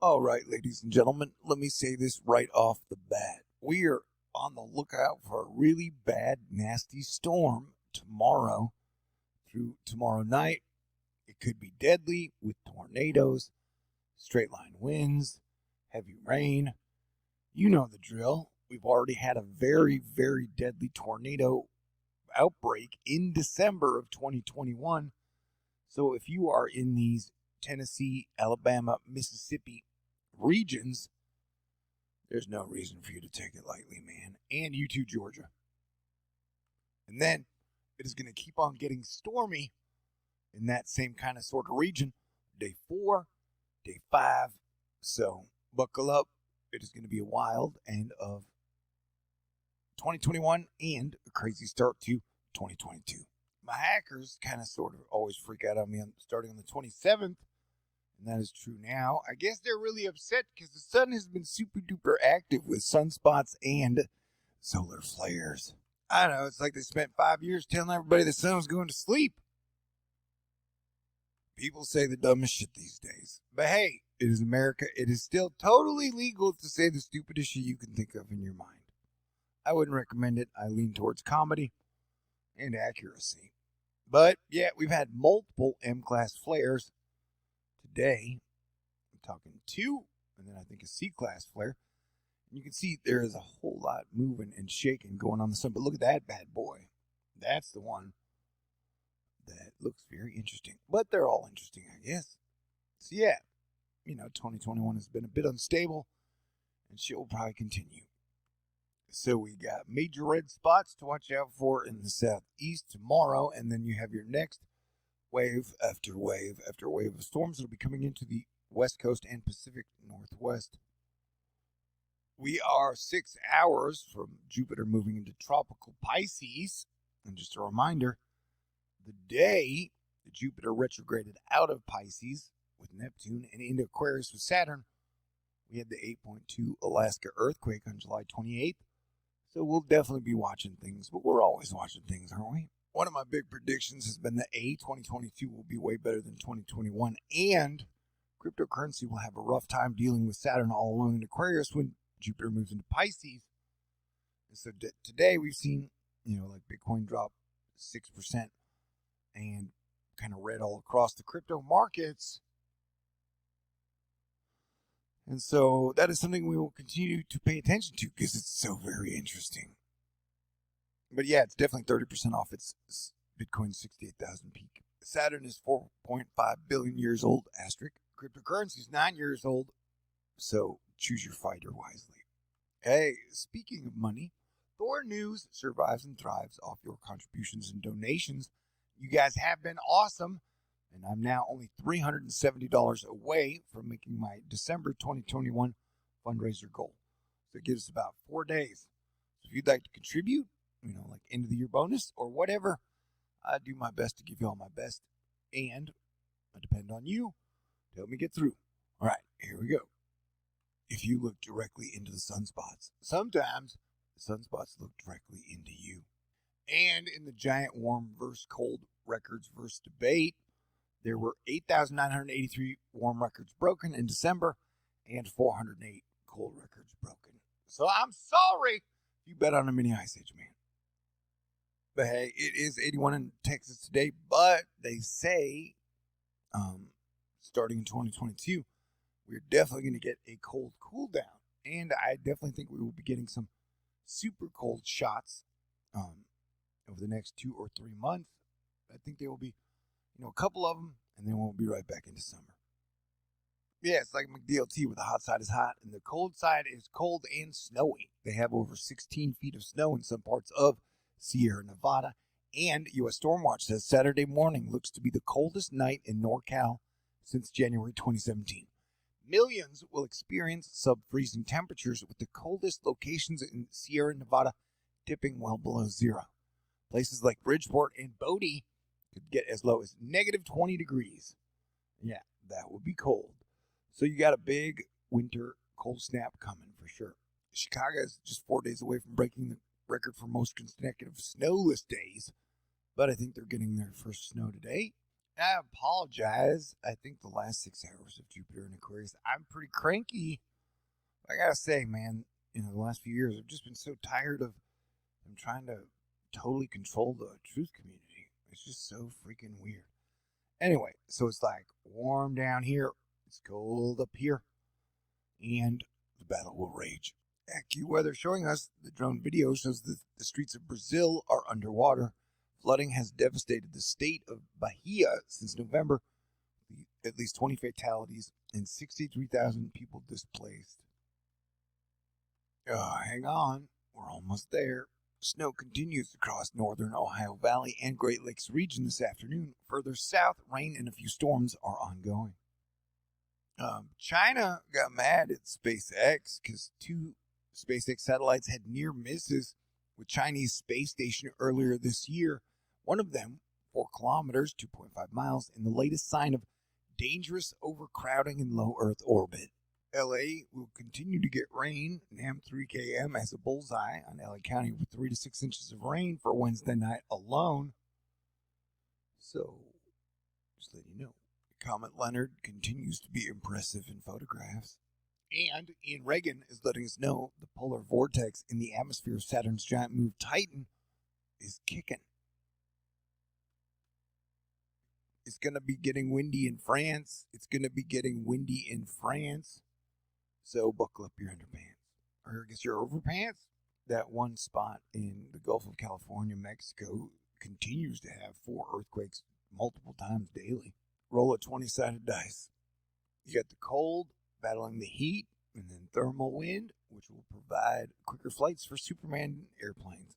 All right, ladies and gentlemen, let me say this right off the bat. We are on the lookout for a really bad, nasty storm tomorrow through tomorrow night. It could be deadly with tornadoes, straight line winds, heavy rain. You know the drill. We've already had a very, very deadly tornado outbreak in December of 2021. So if you are in these Tennessee, Alabama, Mississippi regions, there's no reason for you to take it lightly, man. And you too, Georgia. And then it is going to keep on getting stormy in that same kind of sort of region. Day 4, day 5. So buckle up. It is going to be a wild end of 2021 and a crazy start to 2022. My hackers kind of sort of always freak out on me starting on the 27th. And that is true now. I guess they're really upset because the sun has been super duper active with sunspots and solar flares. I don't know, it's like they spent 5 years telling everybody the sun was going to sleep. People say the dumbest shit these days. But hey, it is America. It is still totally legal to say the stupidest shit you can think of in your mind. I wouldn't recommend it. I lean towards comedy and accuracy. But yeah, we've had multiple M-class flares. Today, I'm talking 2, and then I think a C-class flare. And you can see there is a whole lot moving and shaking going on the sun. But look at that bad boy. That's the one that looks very interesting. But they're all interesting, I guess. So yeah, 2021 has been a bit unstable, and shit will probably continue. So we got major red spots to watch out for in the southeast tomorrow, and then you have your next wave after wave after wave of storms that will be coming into the West Coast and Pacific Northwest. We are 6 hours from Jupiter moving into tropical Pisces. And just a reminder, the day that Jupiter retrograded out of Pisces with Neptune and into Aquarius with Saturn, we had the 8.2 Alaska earthquake on July 28th. So we'll definitely be watching things, but we're always watching things, aren't we? One of my big predictions has been that 2022 will be way better than 2021, and cryptocurrency will have a rough time dealing with Saturn all alone in Aquarius when Jupiter moves into Pisces. And so today we've seen, like Bitcoin drop 6% and kind of red all across the crypto markets. And so that is something we will continue to pay attention to because it's so very interesting. But yeah, it's definitely 30% off its Bitcoin 68,000 peak. Saturn is 4.5 billion years old, asterisk. Cryptocurrency is 9 years old, so choose your fighter wisely. Hey, speaking of money, THORnews survives and thrives off your contributions and donations. You guys have been awesome, and I'm now only $370 away from making my December 2021 fundraiser goal. So it gives us about 4 days. So if you'd like to contribute, like end of the year bonus or whatever, I do my best to give you all my best, and I depend on you to help me get through. All right, here we go. If you look directly into the sunspots, sometimes the sunspots look directly into you. And in the giant warm versus cold records versus debate, there were 8,983 warm records broken in December and 408 cold records broken. So I'm sorry if you bet on a mini ice age, man. But hey, it is 81 in Texas today, but they say starting in 2022, we're definitely going to get a cold cool down. And I definitely think we will be getting some super cold shots over the next 2 or 3 months. I think there will be, a couple of them, and then we'll be right back into summer. Yeah, it's like McDLT where the hot side is hot and the cold side is cold and snowy. They have over 16 feet of snow in some parts of Sierra Nevada, and U.S. Stormwatch says Saturday morning looks to be the coldest night in NorCal since January 2017. Millions will experience sub-freezing temperatures, with the coldest locations in Sierra Nevada dipping well below zero. Places like Bridgeport and Bodie could get as low as negative 20 degrees. Yeah, that would be cold. So you got a big winter cold snap coming for sure. Chicago is just 4 days away from breaking the record for most consecutive snowless days, but I think they're getting their first snow today. I apologize. I think the last 6 hours of Jupiter in Aquarius, I'm pretty cranky. I gotta say, man, the last few years, I've just been so tired of them trying to totally control the truth community. It's just so freaking weird. Anyway, so it's like warm down here, it's cold up here, and the battle will rage. AccuWeather showing us the drone video shows that the streets of Brazil are underwater. Flooding has devastated the state of Bahia since November. At least 20 fatalities and 63,000 people displaced. Hang on, we're almost there. Snow continues across northern Ohio Valley and Great Lakes region this afternoon. Further south, rain and a few storms are ongoing. China got mad at SpaceX because 2 SpaceX satellites had near misses with Chinese space station earlier this year. One of them, 4 kilometers, 2.5 miles, in the latest sign of dangerous overcrowding in low Earth orbit. LA will continue to get rain. NAM 3KM has a bullseye on LA County with 3 to 6 inches of rain for Wednesday night alone. So, just let you know, Comet Leonard continues to be impressive in photographs. And Ian Reagan is letting us know the polar vortex in the atmosphere of Saturn's giant move Titan is kicking. It's going to be getting windy in France. So buckle up your underpants. Or I guess your overpants. That one spot in the Gulf of California, Mexico, continues to have 4 earthquakes multiple times daily. Roll a 20-sided dice. You got the cold battling the heat, and then thermal wind, which will provide quicker flights for Superman airplanes.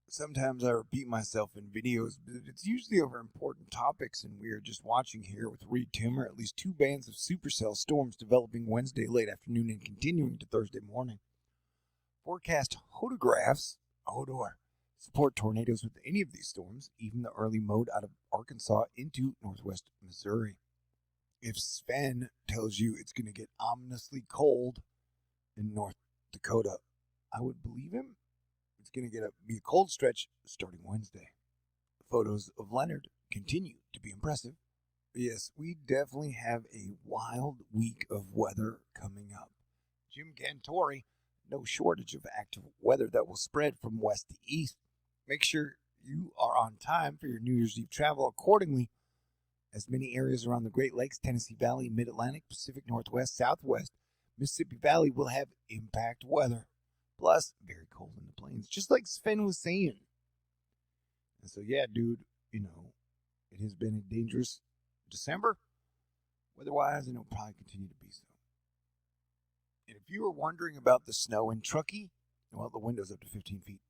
Sometimes I repeat myself in videos, but it's usually over important topics, and we are just watching here with Reed Timmer at least 2 bands of supercell storms developing Wednesday late afternoon and continuing to Thursday morning. Forecast photographs, support tornadoes with any of these storms, even the early mode out of Arkansas into northwest Missouri. If Sven tells you it's going to get ominously cold in North Dakota, I would believe him. It's going to be a cold stretch starting Wednesday. Photos of Leonard continue to be impressive. Yes, we definitely have a wild week of weather coming up. Jim Cantori, no shortage of active weather that will spread from west to east. Make sure you are on time for your New Year's Eve travel accordingly, as many areas around the Great Lakes, Tennessee Valley, Mid-Atlantic, Pacific Northwest, Southwest, Mississippi Valley will have impact weather. Plus, very cold in the plains, just like Sven was saying. And so, yeah, dude, it has been a dangerous December, weather-wise, and it'll probably continue to be so. And if you were wondering about the snow in Truckee, well, the window's up to 15 feet.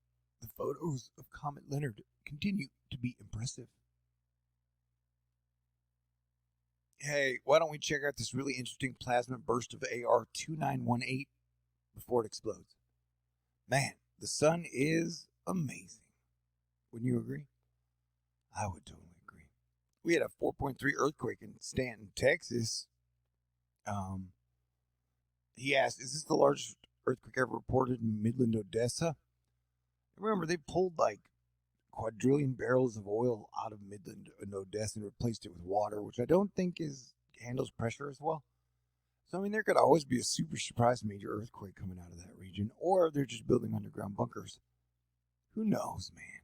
The photos of Comet Leonard continue to be impressive. Hey, why don't we check out this really interesting plasma burst of AR 2918 before it explodes? Man, the sun is amazing. Wouldn't you agree? I would totally agree. We had a 4.3 earthquake in Stanton, Texas. He asked, is this the largest earthquake ever reported in Midland, Odessa? Remember, they pulled like quadrillion barrels of oil out of Midland and Odessa and replaced it with water, which I don't think handles pressure as well. So, there could always be a super surprise major earthquake coming out of that region, or they're just building underground bunkers. Who knows, man?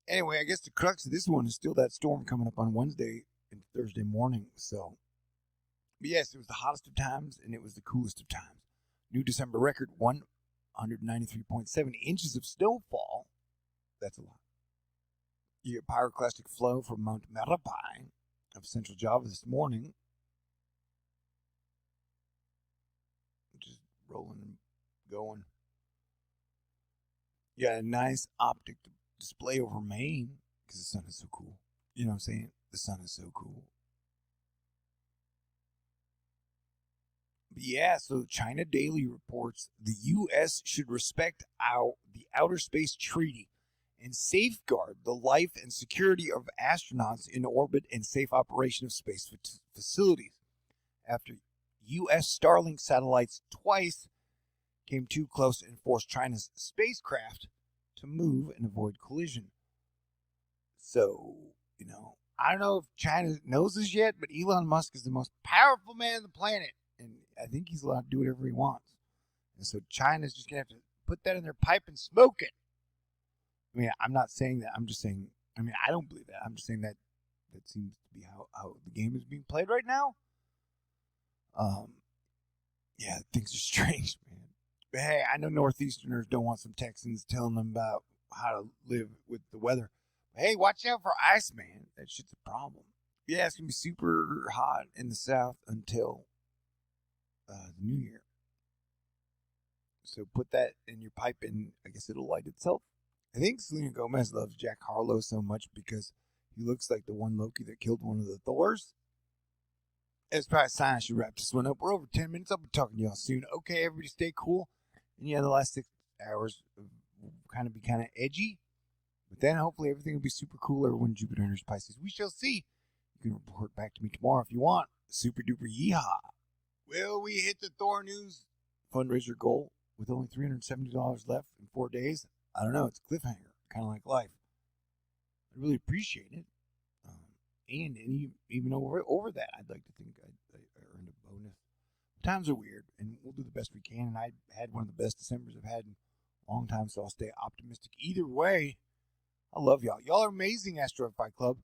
Anyway, I guess the crux of this one is still that storm coming up on Wednesday and Thursday morning. So, but yes, it was the hottest of times, and it was the coolest of times. New December record, 193.7 inches of snowfall. That's a lot. You get pyroclastic flow from Mount Marapi of Central Java this morning. Just rolling and going. You got a nice optic display over Maine because the sun is so cool. You know what I'm saying? The sun is so cool. But yeah, so China Daily reports the U.S. should respect the Outer Space Treaty and safeguard the life and security of astronauts in orbit and safe operation of space facilities after U.S. Starlink satellites twice came too close and forced China's spacecraft to move and avoid collision. So, I don't know if China knows this yet, but Elon Musk is the most powerful man on the planet, and I think he's allowed to do whatever he wants. And so China's just gonna have to put that in their pipe and smoke it. I mean, I'm not saying that. I'm just saying. I mean, I don't believe that. I'm just saying that that seems to be how the game is being played right now. Yeah, things are strange, man. But hey, I know Northeasterners don't want some Texans telling them about how to live with the weather. But hey, watch out for ice, man. That shit's a problem. Yeah, it's gonna be super hot in the South until the New Year. So put that in your pipe, and I guess it'll light itself. I think Selena Gomez loves Jack Harlow so much because he looks like the one Loki that killed one of the Thors. It's probably a sign I should wrap this one up. We're over 10 minutes. I'll be talking to y'all soon. Okay, everybody stay cool. And yeah, the last 6 hours will kind of be kind of edgy. But then hopefully everything will be super cooler when Jupiter enters Pisces. We shall see. You can report back to me tomorrow if you want. Super duper yeehaw. Will we hit the THORnews fundraiser goal with only $370 left in 4 days? I don't know. It's a cliffhanger, kind of like life. I really appreciate it. And even over that, I'd like to think I earned a bonus. Times are weird, and we'll do the best we can. And I had one of the best Decembers I've had in a long time, so I'll stay optimistic. Either way, I love y'all. Y'all are amazing, Asteroid Fight Club.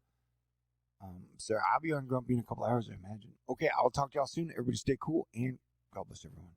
Sir, I'll be on Grumpy in a couple hours, I imagine. Okay, I'll talk to y'all soon. Everybody stay cool, and God bless everyone.